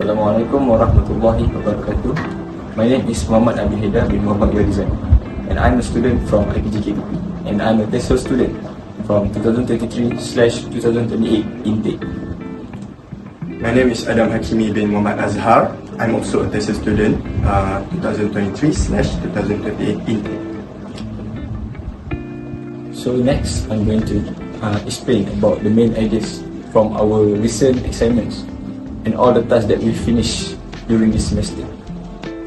Assalamualaikum warahmatullahi wabarakatuh. My name is Muhammad Ambilan bin Muhammad Yurizan, and I'm a student from IPGK, and I'm a TESL student from 2023/2028 intake. My name is Adam Hakimi bin Muhammad Azhar. I'm also a TESL student, 2023/2028 intake. So next, I'm going to explain about the main ideas from our recent assignments and all the tasks that we finished during this semester.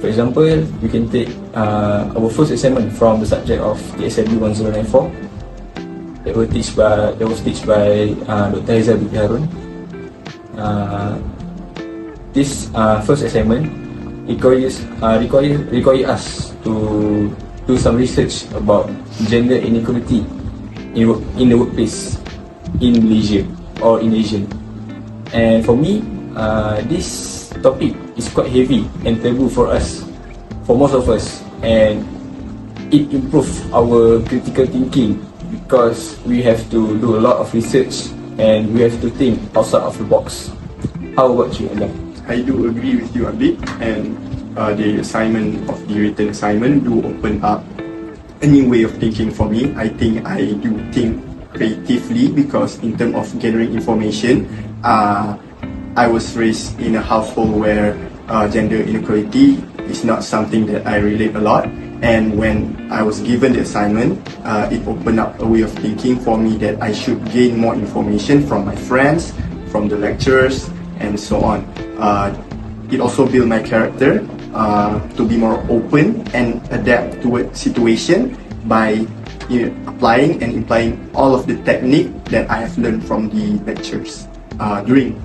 For example, we can take our first assignment from the subject of TESL 1094 that was taught by Dr. Haizal bin Harun. This first assignment requires us to do some research about gender inequality in the workplace, in Malaysia or in Asia. And for me, this topic is quite heavy and taboo for us, for most of us, and it improves our critical thinking because we have to do a lot of research and we have to think outside of the box. How about you, Ambilan? I do agree with you a bit, and the assignment of the written assignment do open up a new way of thinking for me. I think I do think creatively because in terms of gathering information, I was raised in a household where gender inequality is not something that I relate a lot, and when I was given the assignment, it opened up a way of thinking for me that I should gain more information from my friends, from the lecturers, and so on. It also built my character to be more open and adapt to a situation by applying and implying all of the technique that I have learned from the lectures. During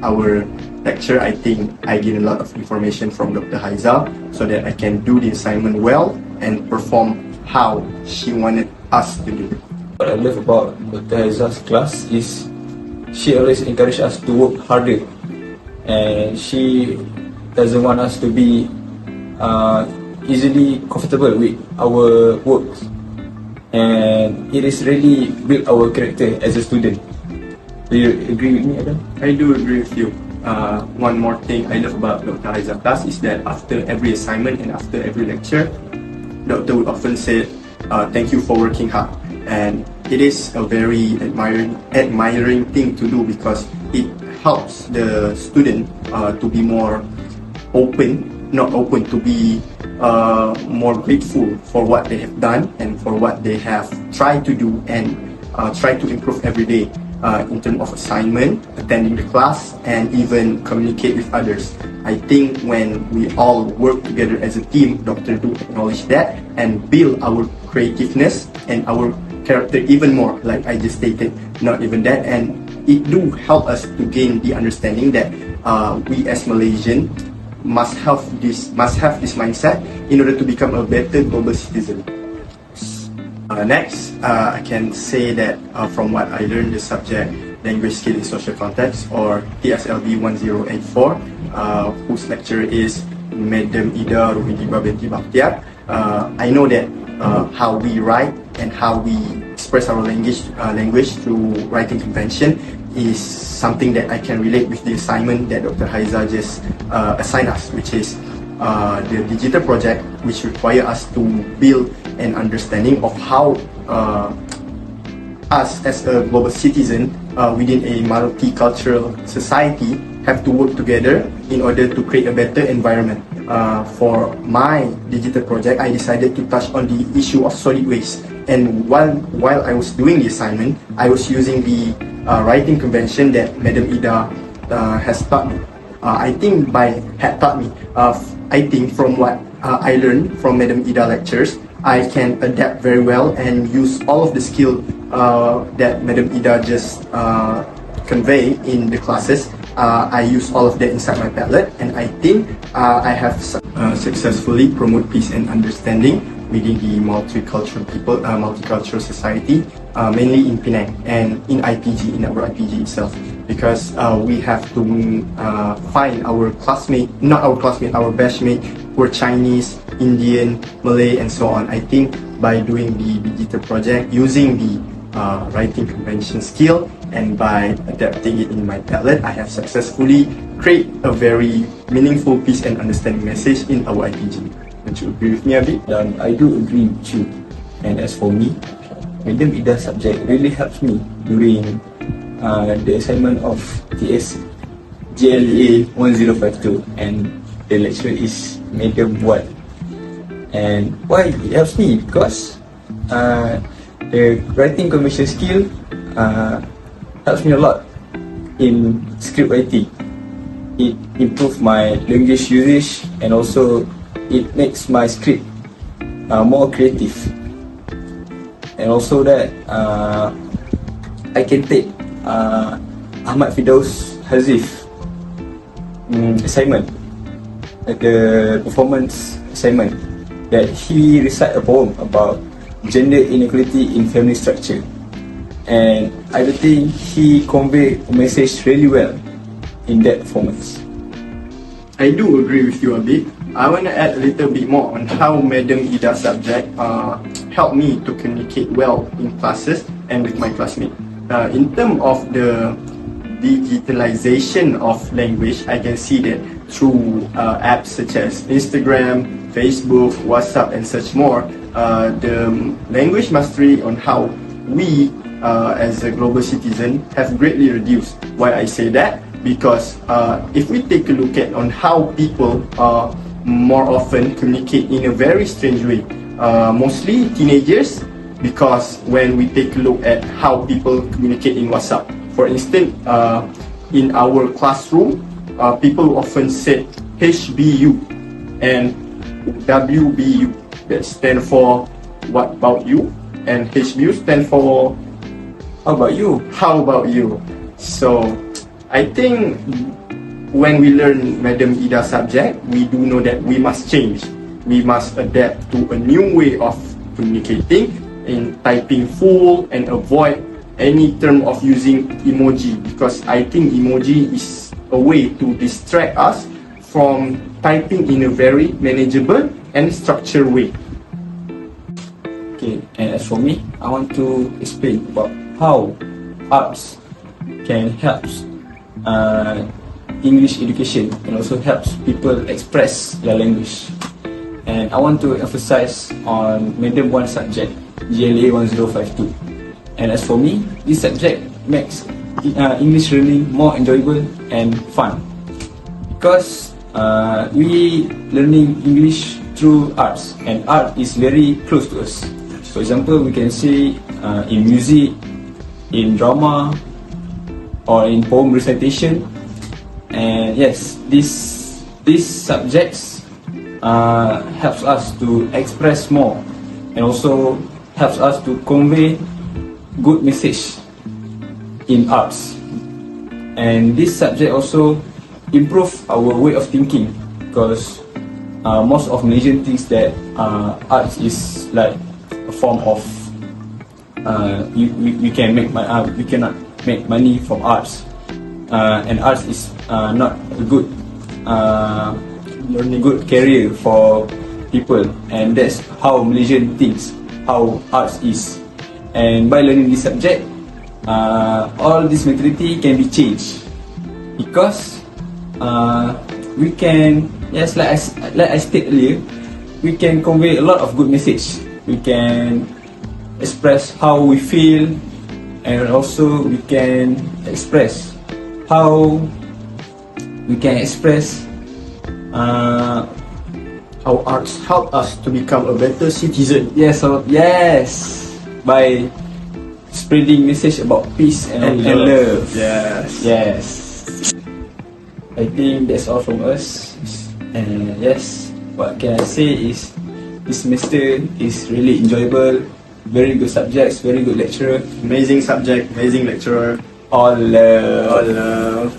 our lecture, I think I gained a lot of information from Dr. Haizal so that I can do the assignment well and perform how she wanted us to do. What I love about Dr. Haizal's class is she always encourages us to work harder, and she doesn't want us to be easily comfortable with our work, and it is really built our character as a student. Do you agree with me, Adam? I do agree with you. One more thing I love about Dr. Haizal's class is that after every assignment and after every lecture, Doctor would often say, thank you for working hard. And it is a very admiring thing to do because it helps the student to be more to be more grateful for what they have done and for what they have tried to do and try to improve every day. In terms of assignment, attending the class, and even communicate with others. I think when we all work together as a team, Doctor do acknowledge that and build our creativeness and our character even more, like I just stated. Not even that, and it do help us to gain the understanding that we as Malaysian must have this mindset in order to become a better global citizen. Next, I can say that from what I learned, the subject Language Skill in Social Context, or TSLB 1084, whose lecturer is Madam Ida Ruhidiba binti Bakhtiar. I know that how we write and how we express our language through writing convention is something that I can relate with the assignment that Dr. Haizal just assigned us, which is the digital project, which require us to build an understanding of how us as a global citizen within a multicultural society have to work together in order to create a better environment. For my digital project, I decided to touch on the issue of solid waste, and while I was doing the assignment, I was using the writing convention that Madam Ida has taught me. I think from what I learned from Madam Ida lectures, I can adapt very well and use all of the skill that Madam Ida just convey in the classes. I use all of that inside my Padlet, and I think I have successfully promote peace and understanding within the multicultural society, mainly in Pinang and in our IPG itself, because we have to find our batchmate who are Chinese, Indian, Malay, and so on. I think by doing the digital project, using the writing convention skill, and by adapting it in my talent, I have successfully created a very meaningful piece and understanding message in our IPG. Would you agree with me, Abi? I do agree with you. And as for me, Madam Ida subject really helps me during the assignment of TESL GLA 1052, and the lecturer is Madam Buat. And why it helps me? Because the writing commercial skill helps me a lot in script writing. It improves my language usage, and also it makes my script more creative. And also that I can take Ahmad Fidaus Hazif assignment, the performance assignment, that he recite a poem about gender inequality in family structure, and I don't think he convey a message really well in that performance. I do agree with you a bit. I want to add a little bit more on how Madam Ida subject helped me to communicate well in classes and with my classmates. In terms of the digitalization of language, I can see that through apps such as Instagram, Facebook, WhatsApp, and such more, the language mastery on how we as a global citizen have greatly reduced. Why I say that? Because if we take a look at on how people more often communicate in a very strange way, mostly teenagers, because when we take a look at how people communicate in WhatsApp, for instance, in our classroom, people often say HBU and WBU, that stand for what about you, and HBU stand for How about you? how about you. So I think when we learn Madam Ida subject, we do know that we must change. We must adapt to a new way of communicating in typing full and avoid any term of using emoji, because I think emoji is a way to distract us from typing in a very manageable and structured way. Okay, and as for me, I want to explain about how arts can help English education, and also helps people express their language. And I want to emphasize on Madam 1 subject, GLA 1052. And as for me, this subject makes English learning more enjoyable and fun, because we learning English through arts, and art is very close to us. For example, we can see in music, in drama, or in poem recitation. And yes, these subjects helps us to express more, and also helps us to convey good message in arts. And this subject also improve our way of thinking, because most of Malaysian thinks that arts is like a form of we cannot make money from arts, and arts is not a good good career for people, and that's how Malaysian thinks how arts is. And by learning this subject, all this mentality can be changed, because we can, yes, like I stated earlier, we can convey a lot of good message. We can express how we feel, and also we can express how How arts help us to become a better citizen. yes, by spreading message about peace and love. Yes. I think that's all from us. And yes, what can I say is this semester is really enjoyable. Very good subjects, very good lecturer. Amazing subject, amazing lecturer. All love. All love.